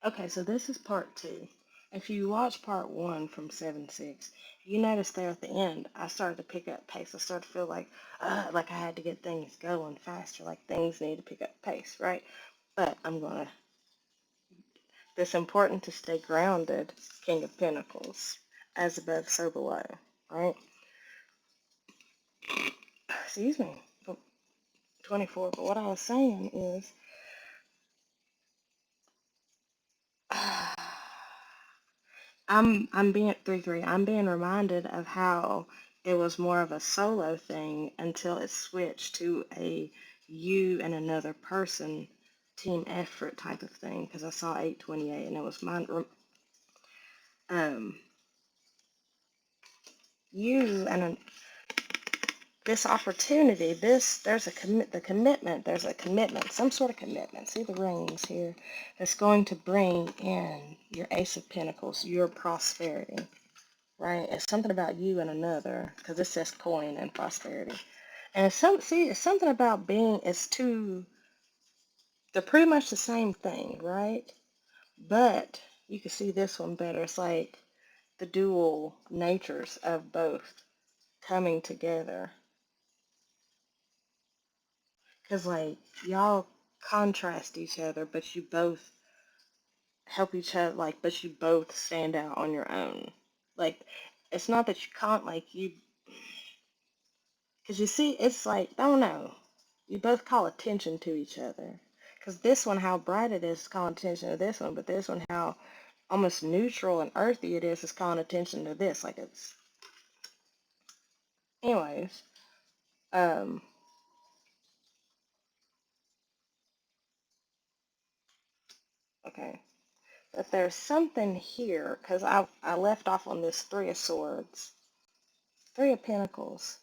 Okay, so this is part two. If you watch part one from 7-6, you notice there at the end, I started to pick up pace. I started to feel like I had to get things going faster, like things need to pick up pace, right? But it's important to stay grounded, King of Pentacles, as above, so below, right? Excuse me, 24. But what I was saying is, I'm being 3-3. I'm being reminded of how it was more of a solo thing until it switched to a you and another person team effort type of thing. Because I saw 828 and it was mine. Um, you and this opportunity. There's a commitment. There's a commitment, some sort of commitment. See the rings here. That's going to bring in your Ace of Pentacles, your prosperity. Right? It's something about you and another, because it says coin and prosperity. And it's something about they're pretty much the same thing, right? But you can see this one better. It's like the dual natures of both coming together. Because, like, y'all contrast each other, but you both help each other, like, but you both stand out on your own. Like, it's not that you can't, like, you because you see, it's like, I don't know. You both call attention to each other. Because this one, how bright it is calling attention to this one, but this one, how almost neutral and earthy it is calling attention to this. Like it's, anyways. Um, okay. But there's something here, because I left off on this Three of Swords. Three of Pentacles.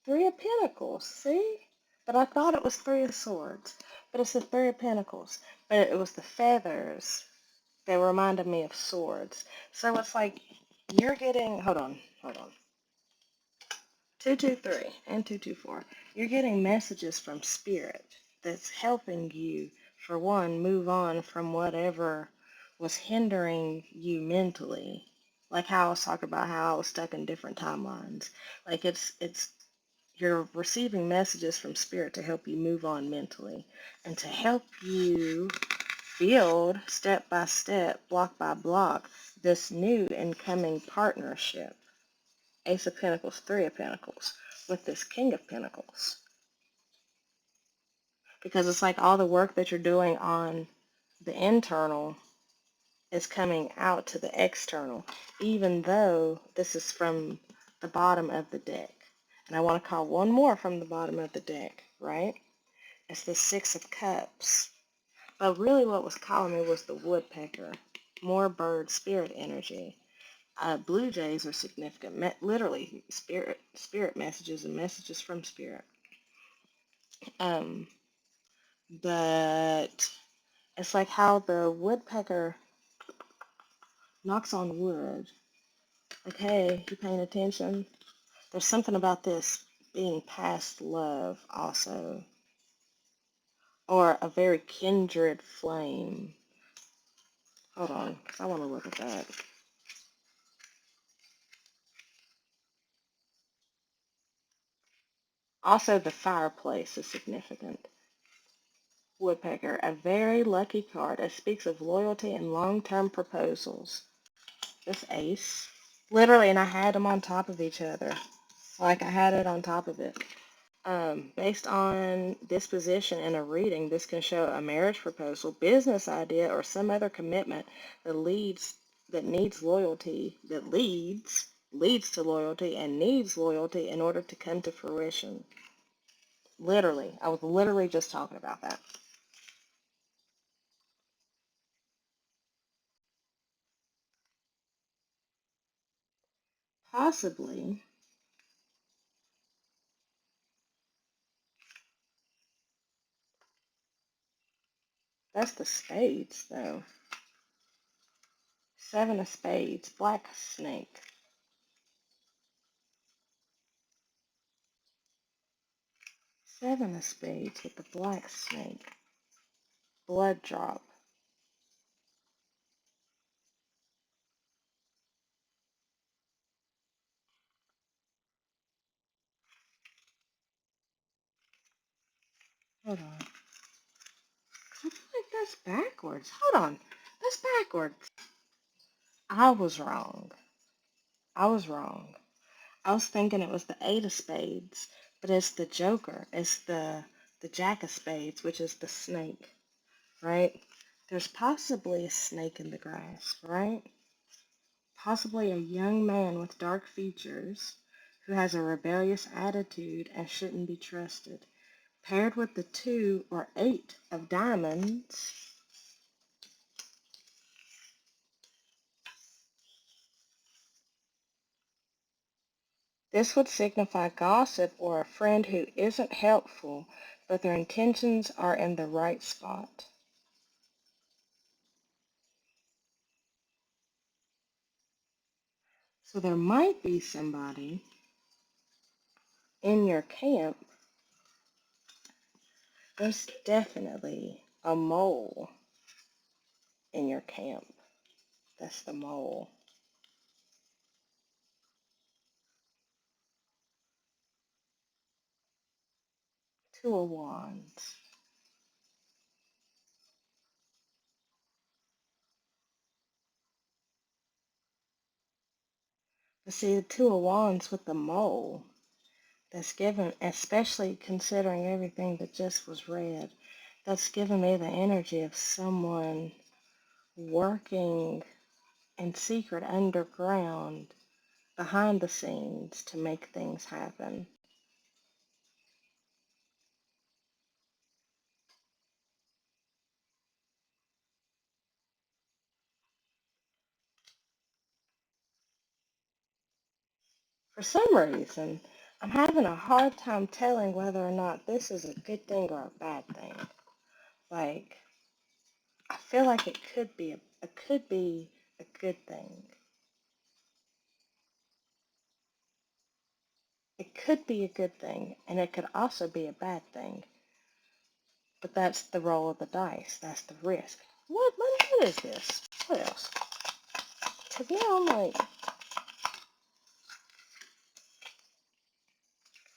Three of Pentacles, see? But I thought it was Three of Swords. But it's the Three of Pentacles. But it was the feathers. They reminded me of swords. So it's like you're getting, hold on. 223 and 224. You're getting messages from spirit that's helping you, for one, move on from whatever was hindering you mentally. Like how I was talking about how I was stuck in different timelines. Like it's you're receiving messages from spirit to help you move on mentally and to help you build step by step, block by block, this new incoming partnership. Ace of Pentacles, Three of Pentacles, with this King of Pentacles. Because it's like all the work that you're doing on the internal is coming out to the external, even though this is from the bottom of the deck. And I want to call one more from the bottom of the deck, right? It's the Six of Cups. But really what was calling me was the woodpecker. More bird spirit energy. Blue jays are significant. Literally, spirit messages and messages from spirit. Um, but it's like how the woodpecker knocks on wood. Like, hey, you paying attention? There's something about this being past love also. Or a very kindred flame. Hold on, I want to look at that. Also, the fireplace is significant. Woodpecker, a very lucky card. It speaks of loyalty and long-term proposals. This ace. Literally, and I had them on top of each other. Like I had it on top of it. Based on disposition in a reading, this can show a marriage proposal, business idea, or some other commitment that needs loyalty, leads to loyalty, and needs loyalty in order to come to fruition. Literally, I was literally just talking about that. Possibly, that's the spades, though. Seven of spades, black snake. Seven of spades with the black snake. Blood drop. Hold on. I feel like that's backwards. Hold on. That's backwards. I was wrong. I was wrong. I was thinking it was the eight of spades, but it's the joker. It's the jack of spades, which is the snake, right? There's possibly a snake in the grass, right? Possibly a young man with dark features who has a rebellious attitude and shouldn't be trusted. Paired with the two or eight of diamonds, this would signify gossip or a friend who isn't helpful, but their intentions are in the right spot. So there might be somebody in your camp. There's definitely a mole in your camp. That's the mole. Two of Wands. But see, the Two of Wands with the mole, that's given, especially considering everything that just was read, that's given me the energy of someone working in secret underground behind the scenes to make things happen. For some reason, I'm having a hard time telling whether or not this is a good thing or a bad thing. Like, I feel like it could be a good thing. It could be a good thing, and it could also be a bad thing. But that's the roll of the dice. That's the risk. What is this? What else? Because now I'm like,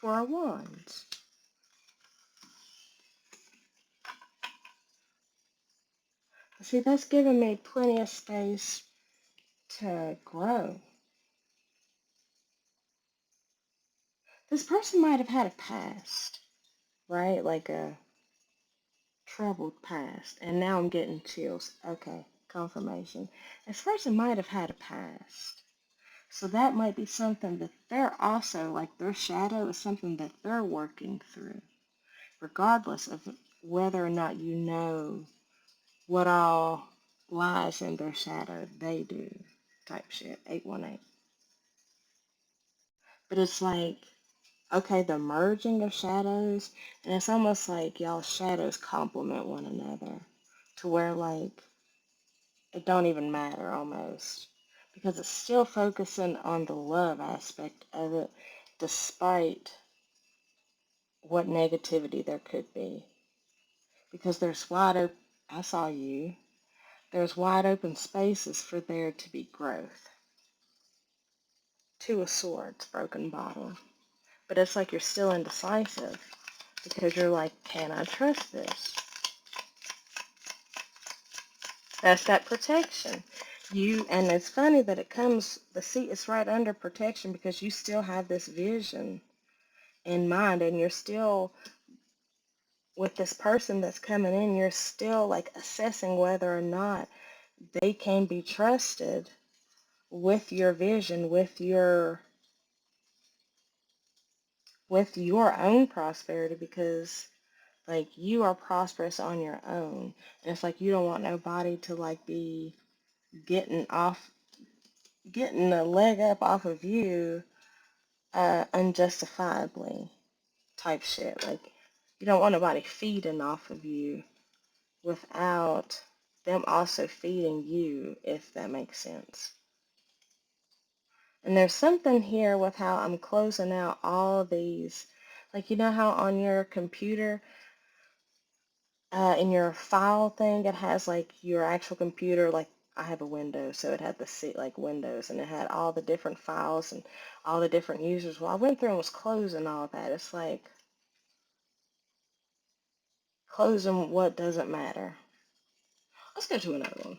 Four of Wands. See, that's giving me plenty of space to grow. This person might have had a past, right? Like a troubled past. And now I'm getting chills. Okay, confirmation. This person might have had a past. So that might be something that they're also, like their shadow is something that they're working through, regardless of whether or not you know what all lies in their shadow. They do type shit. 818. But it's like, okay, the merging of shadows, and it's almost like y'all's shadows complement one another to where like it don't even matter almost because it's still focusing on the love aspect of it despite what negativity there could be because there's wide open, I saw you, there's wide open spaces for there to be growth. Two of Swords, broken bottle, but it's like you're still indecisive because you're like, can I trust this? That's that protection. And it's funny that it comes, the seat is right under protection because you still have this vision in mind and you're still, with this person that's coming in, you're still like assessing whether or not they can be trusted with your vision, with your own prosperity because like you are prosperous on your own. And it's like you don't want nobody to like be getting off getting a leg up off of you unjustifiably type shit. Like you don't want nobody feeding off of you without them also feeding you, if that makes sense. And there's something here with how I'm closing out all these, like you know how on your computer, in your file thing, it has like your actual computer, like I have a Windows, so it had the seat like Windows, and it had all the different files and all the different users. Well, I went through and was closing all that. It's like Closing what doesn't matter. Let's go to another one.